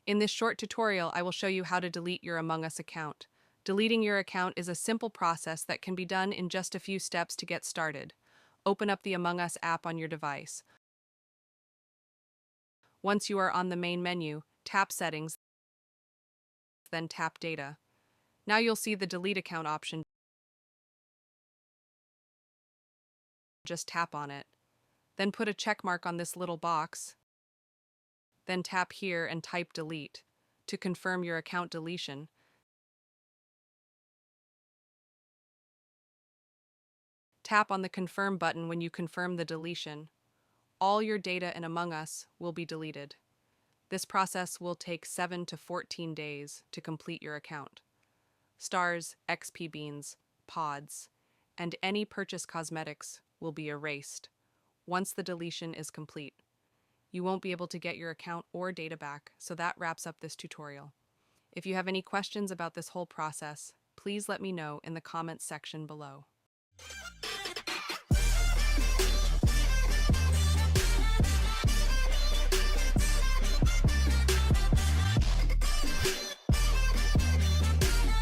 In this short tutorial, I will show you how to delete your Among Us account. Deleting your account is a simple process that can be done in just a few steps to get started. Open up the Among Us app on your device. Once you are on the main menu, tap Settings, then tap Data. Now you'll see the Delete Account option. Just tap on it. Then put a check mark on this little box. Then tap here and type Delete to confirm your account deletion. Tap on the Confirm button when you confirm the deletion. All your data in Among Us will be deleted. This process will take 7 to 14 days to complete your account. Stars, XP beans, pods, and any purchased cosmetics will be erased once the deletion is complete. You won't be able to get your account or data back, so that wraps up this tutorial. If you have any questions about this whole process, please let me know in the comments section below.